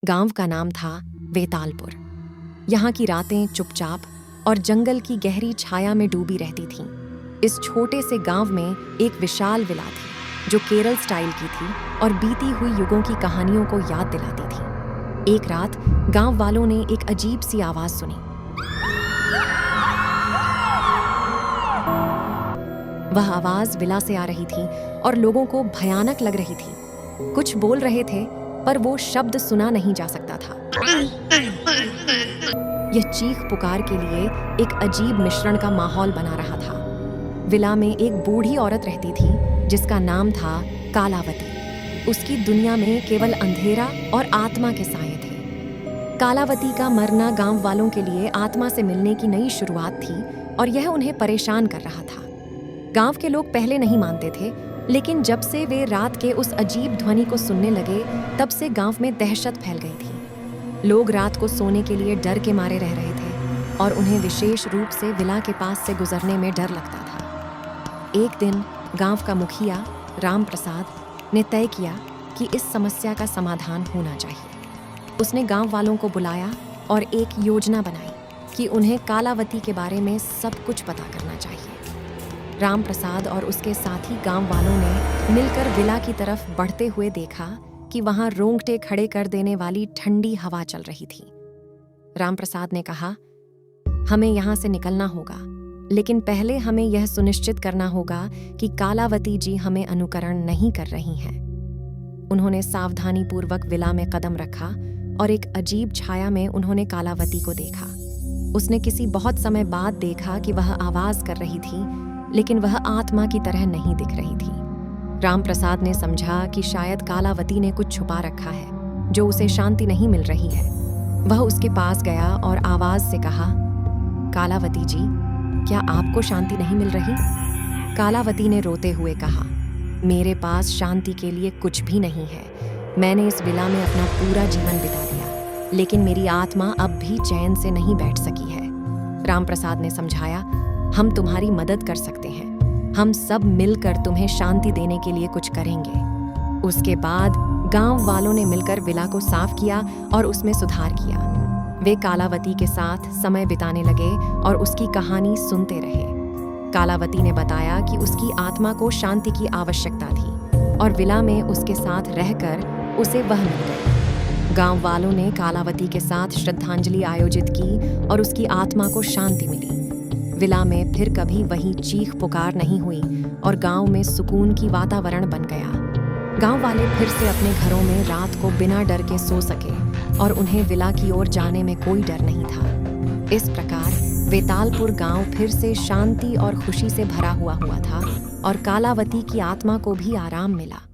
गांव का नाम था वेतालपुर। यहाँ की रातें चुपचाप और जंगल की गहरी छाया में डूबी रहती थीं। इस छोटे से गांव में एक विशाल विला थी जो केरल स्टाइल की थी और बीती हुई युगों की कहानियों को याद दिलाती थी। एक रात गांव वालों ने एक अजीब सी आवाज सुनी। वह आवाज विला से आ रही थी और लोगों को भयानक लग रही थी। कुछ बोल रहे थे पर वो शब्द सुना नहीं जा सकता था। यह चीख पुकार के लिए एक अजीब मिश्रण का माहौल बना रहा था। विला में एक बूढ़ी औरत रहती थी जिसका नाम था कालावती। उसकी दुनिया में केवल अंधेरा और आत्मा के साए थे। कालावती का मरना गांव वालों के लिए आत्मा से मिलने की नई शुरुआत थी और यह उन्हें परेशान कर रहा था। गांव के लोग पहले नहीं मानते थे, लेकिन जब से वे रात के उस अजीब ध्वनि को सुनने लगे तब से गांव में दहशत फैल गई थी। लोग रात को सोने के लिए डर के मारे रह रहे थे और उन्हें विशेष रूप से विला के पास से गुजरने में डर लगता था। एक दिन गांव का मुखिया राम प्रसाद ने तय किया कि इस समस्या का समाधान होना चाहिए। उसने गांव वालों को बुलाया और एक योजना बनाई कि उन्हें कालावती के बारे में सब कुछ पता करना चाहिए। राम प्रसाद और उसके साथी गांव वालों ने मिलकर विला की तरफ बढ़ते हुए देखा कि वहां रोंगटे खड़े कर देने वाली ठंडी हवा चल रही थी। राम प्रसाद ने कहा, हमें यहाँ से निकलना होगा, लेकिन पहले हमें यह सुनिश्चित करना होगा कि कालावती जी हमें अनुकरण नहीं कर रही हैं। उन्होंने सावधानीपूर्वक विला में कदम रखा और एक अजीब छाया में उन्होंने कालावती को देखा। उसने किसी बहुत समय बाद देखा कि वह आवाज कर रही थी, लेकिन वह आत्मा की तरह नहीं दिख रही थी। राम प्रसाद ने समझा कि शायद कालावती ने कुछ छुपा रखा है जो उसे शांति नहीं मिल रही है। वह उसके पास गया और आवाज से कहा, कालावती जी, क्या आपको शांति नहीं मिल रही? कालावती ने रोते हुए कहा, मेरे पास शांति के लिए कुछ भी नहीं है। मैंने इस विला में अपना पूरा जीवन बिता दिया, लेकिन मेरी आत्मा अब भी चैन से नहीं बैठ सकी है। राम प्रसाद ने समझाया, हम तुम्हारी मदद कर सकते हैं। हम सब मिलकर तुम्हें शांति देने के लिए कुछ करेंगे। उसके बाद गांव वालों ने मिलकर विला को साफ किया और उसमें सुधार किया। वे कालावती के साथ समय बिताने लगे और उसकी कहानी सुनते रहे। कालावती ने बताया कि उसकी आत्मा को शांति की आवश्यकता थी और विला में उसके साथ रहकर उसे वह मिल गई। गांव वालों ने कालावती के साथ श्रद्धांजलि आयोजित की और उसकी आत्मा को शांति मिली। विला में फिर कभी वही चीख पुकार नहीं हुई और गांव में सुकून की वातावरण बन गया। गांव वाले फिर से अपने घरों में रात को बिना डर के सो सके और उन्हें विला की ओर जाने में कोई डर नहीं था। इस प्रकार वेतालपुर गांव फिर से शांति और खुशी से भरा हुआ था और कालावती की आत्मा को भी आराम मिला।